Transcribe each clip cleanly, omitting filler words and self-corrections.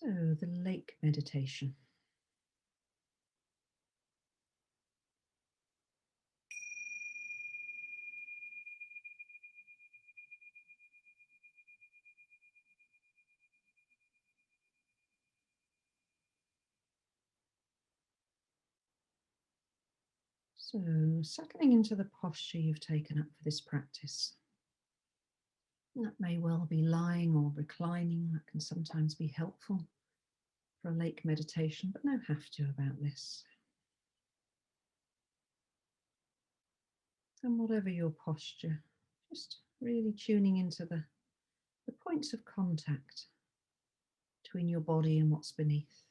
So, the lake meditation. So, settling into the posture you've taken up for this practice. That may well be lying or reclining. That can sometimes be helpful for a lake meditation, but no have to about this. And whatever your posture, just really tuning into the points of contact between your body and what's beneath.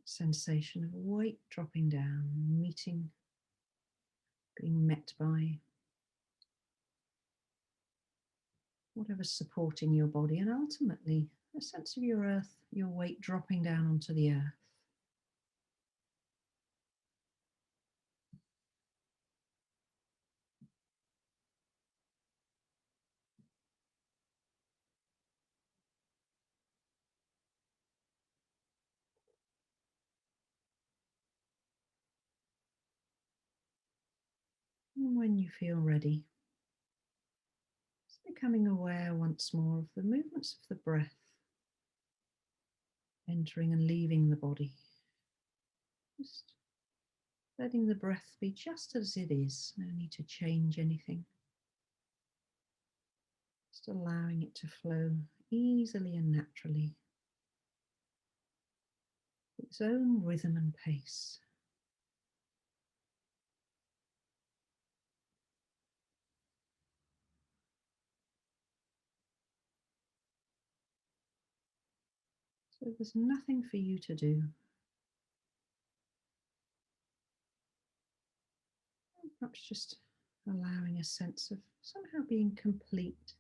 Sensation of weight dropping down, being met by whatever's supporting your body, and ultimately a sense of your weight dropping down onto the earth. And when you feel ready, just becoming aware once more of the movements of the breath, entering and leaving the body. Just letting the breath be just as it is, no need to change anything. Just allowing it to flow easily and naturally, its own rhythm and pace. So there's nothing for you to do. Perhaps just allowing a sense of somehow being complete,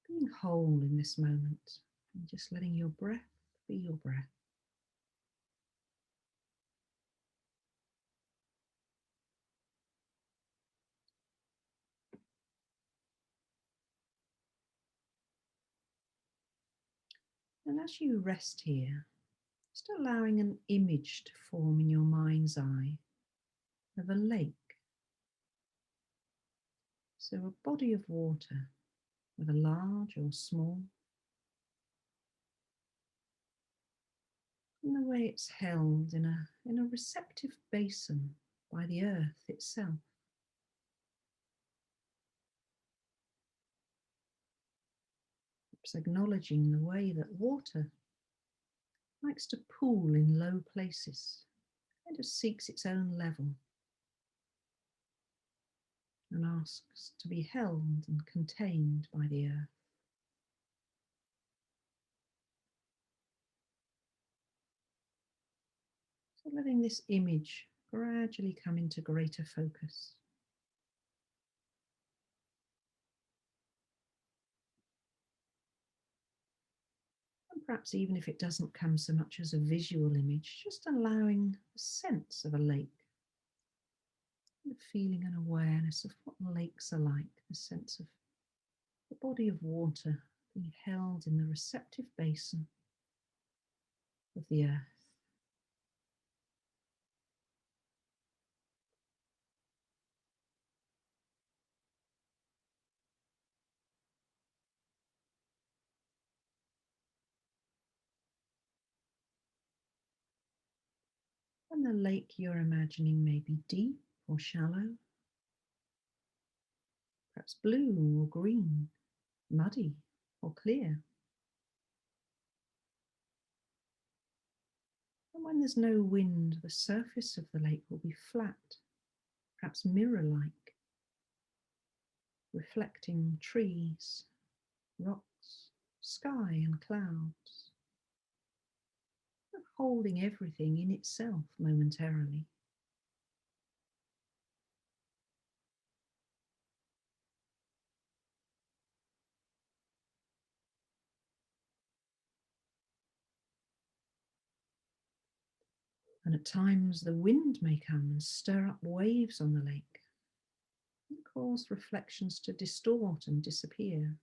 being whole in this moment, and just letting your breath be your breath. And as you rest here, just allowing an image to form in your mind's eye of a lake. So a body of water, whether large or small, and the way it's held in a receptive basin by the earth itself. Perhaps acknowledging the way that water likes to pool in low places, kind of seeks its own level and asks to be held and contained by the earth. So letting this image gradually come into greater focus. And perhaps even if it doesn't come so much as a visual image, just allowing a sense of a lake, the feeling and awareness of what lakes are like, the sense of the body of water being held in the receptive basin of the earth. And the lake you're imagining may be deep or shallow, perhaps blue or green, muddy or clear. And when there's no wind, the surface of the lake will be flat, perhaps mirror-like, reflecting trees, rocks, sky and clouds, holding everything in itself momentarily. And at times the wind may come and stir up waves on the lake, cause reflections to distort and disappear.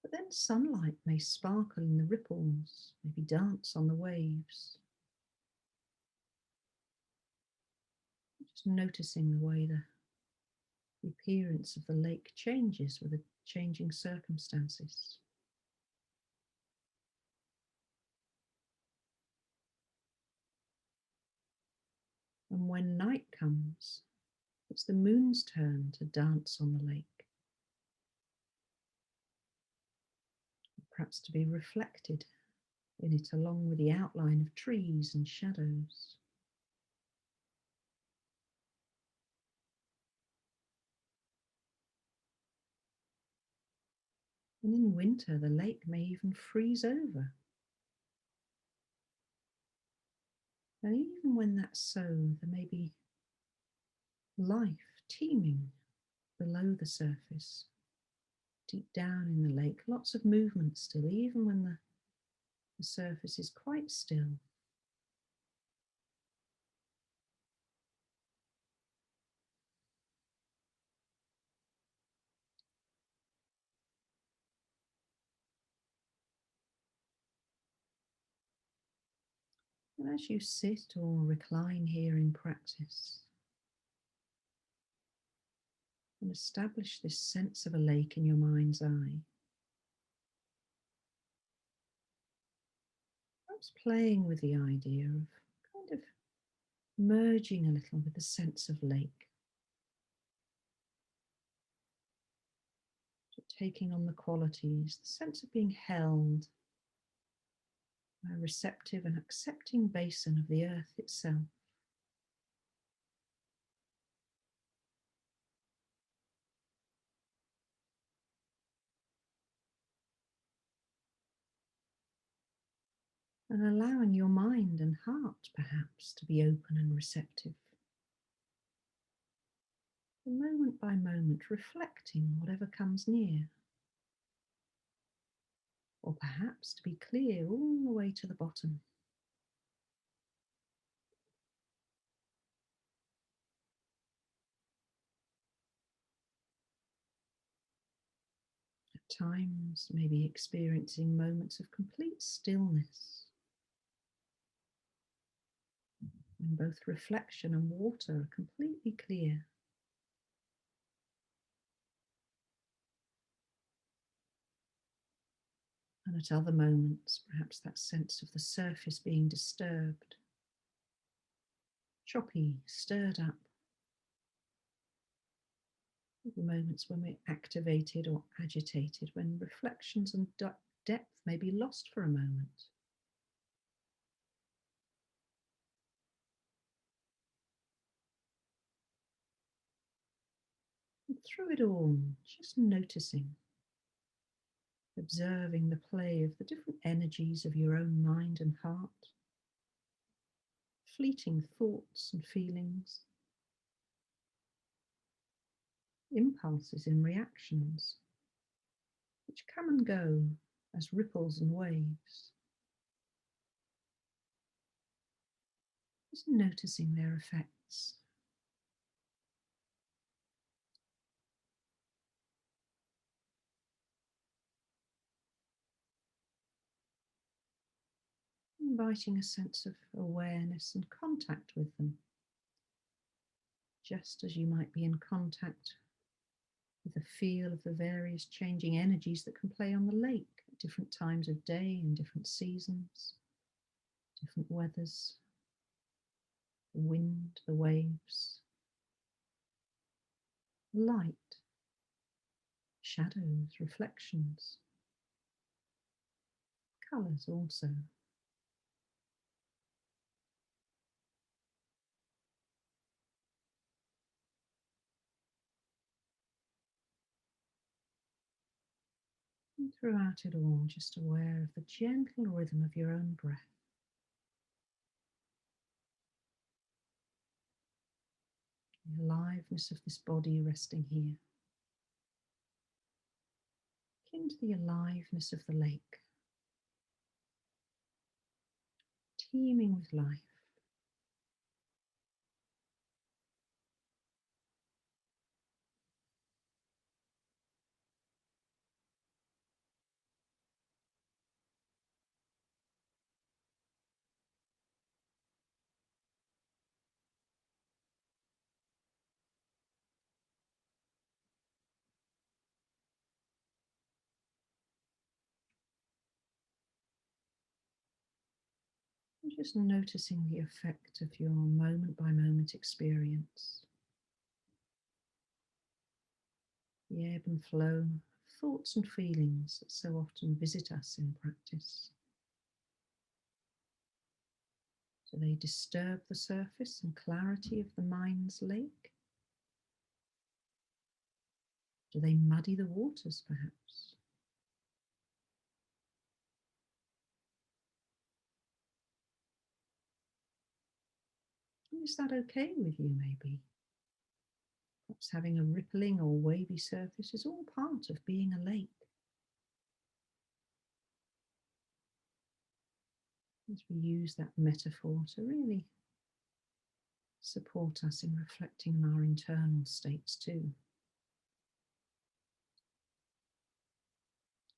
But then sunlight may sparkle in the ripples, maybe dance on the waves. Just noticing the way the appearance of the lake changes with the changing circumstances. And when night comes, it's the moon's turn to dance on the lake, perhaps to be reflected in it along with the outline of trees and shadows. And in winter, the lake may even freeze over. And even when that's so, there may be life teeming below the surface, deep down in the lake, lots of movement still, even when the surface is quite still. And as you sit or recline here in practice, and establish this sense of a lake in your mind's eye, perhaps playing with the idea of kind of merging a little with the sense of lake, so taking on the qualities, the sense of being held, a receptive and accepting basin of the earth itself. And allowing your mind and heart perhaps to be open and receptive. And moment by moment reflecting whatever comes near. Or perhaps to be clear all the way to the bottom. At times maybe experiencing moments of complete stillness, when both reflection and water are completely clear. And at other moments, perhaps that sense of the surface being disturbed, choppy, stirred up. The moments when we're activated or agitated, when reflections and depth may be lost for a moment. And through it all, just noticing, observing the play of the different energies of your own mind and heart, fleeting thoughts and feelings, impulses and reactions, which come and go as ripples and waves. Just noticing their effects. Inviting a sense of awareness and contact with them, just as you might be in contact with the feel of the various changing energies that can play on the lake at different times of day and different seasons, different weathers, the wind, the waves, light, shadows, reflections, colours also. And throughout it all, just aware of the gentle rhythm of your own breath. The aliveness of this body resting here, akin to the aliveness of the lake, teeming with life. Just noticing the effect of your moment by moment experience, the ebb and flow of thoughts and feelings that so often visit us in practice. Do they disturb the surface and clarity of the mind's lake? Do they muddy the waters, perhaps? Is that okay with you, maybe? Perhaps having a rippling or wavy surface is all part of being a lake. As we use that metaphor to really support us in reflecting on our internal states too.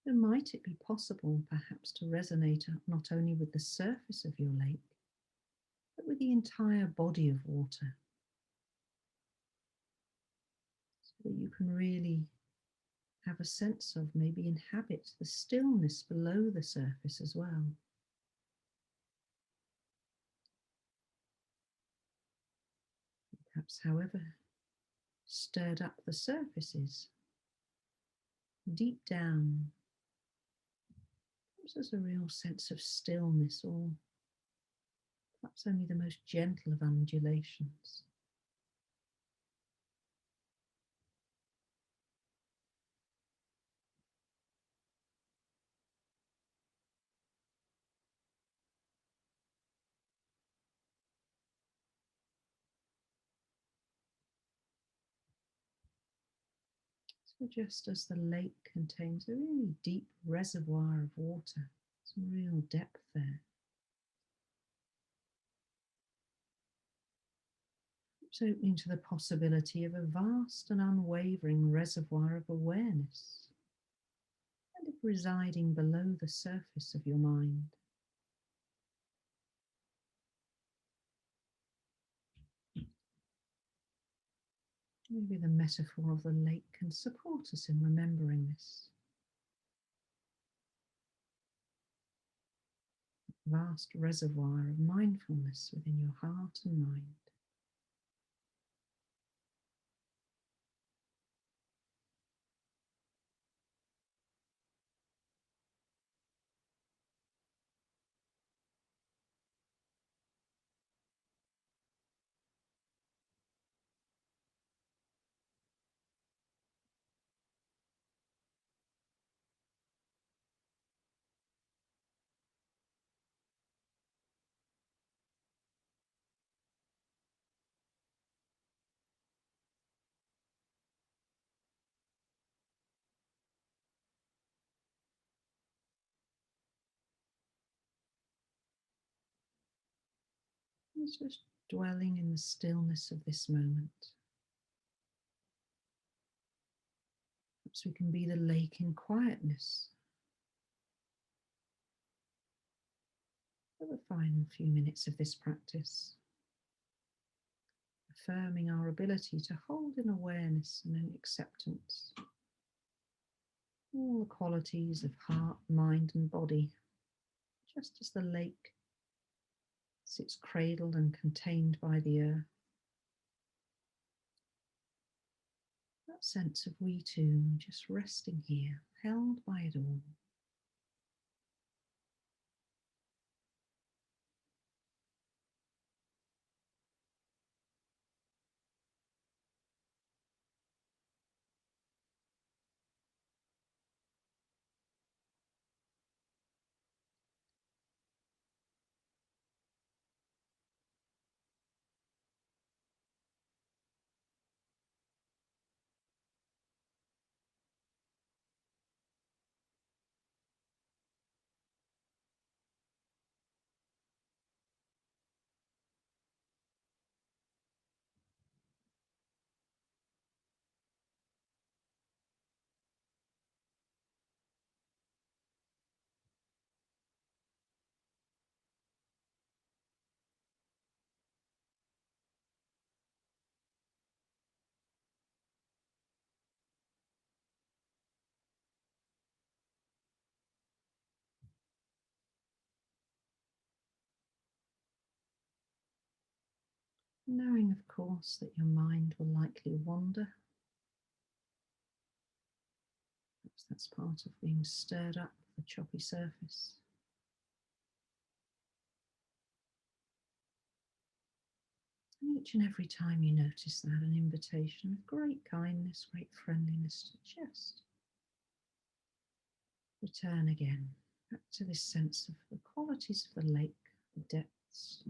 And might it be possible perhaps to resonate not only with the surface of your lake, but with the entire body of water, so that you can really have a sense of, maybe inhabit the stillness below the surface as well. Perhaps however stirred up the surface is, deep down, perhaps there's a real sense of stillness, or perhaps only the most gentle of undulations. So just as the lake contains a really deep reservoir of water, some real depth there, it's opening to the possibility of a vast and unwavering reservoir of awareness, kind of residing below the surface of your mind. Maybe the metaphor of the lake can support us in remembering this. Vast reservoir of mindfulness within your heart and mind. It's just dwelling in the stillness of this moment. Perhaps we can be the lake in quietness for the final few minutes of this practice, affirming our ability to hold in awareness and in acceptance all the qualities of heart, mind, and body, just as the lake sits cradled and contained by the earth. That sense of we too, just resting here, held by it all. knowing, of course, that your mind will likely wander. Perhaps that's part of being stirred up the choppy surface. And each and every time you notice that, an invitation of great kindness, great friendliness to just return again back to this sense of the qualities of the lake, the depths,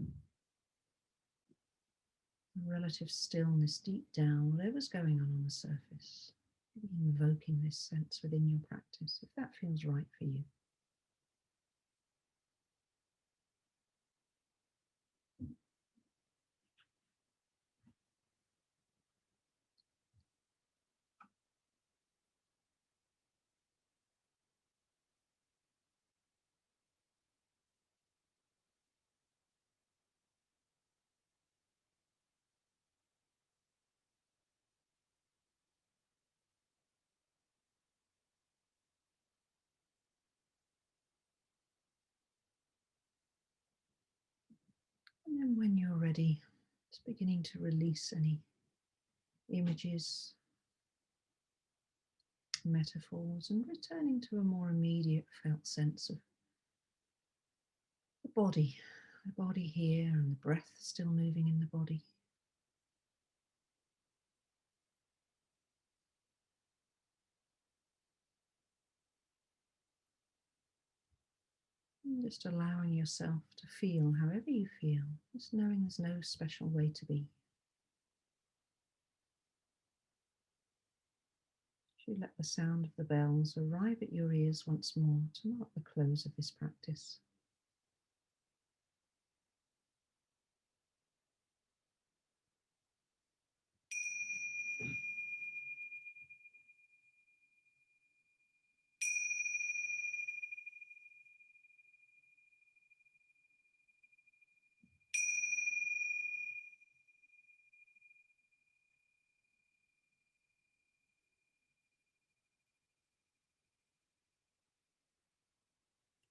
the relative stillness deep down, whatever's going on the surface. Maybe invoking this sense within your practice, if that feels right for you. And then when you're ready, just beginning to release any images, metaphors, and returning to a more immediate felt sense of the body here, and the breath still moving in the body. And just allowing yourself to feel however you feel, just knowing there's no special way to be. As you let the sound of the bells arrive at your ears once more to mark the close of this practice.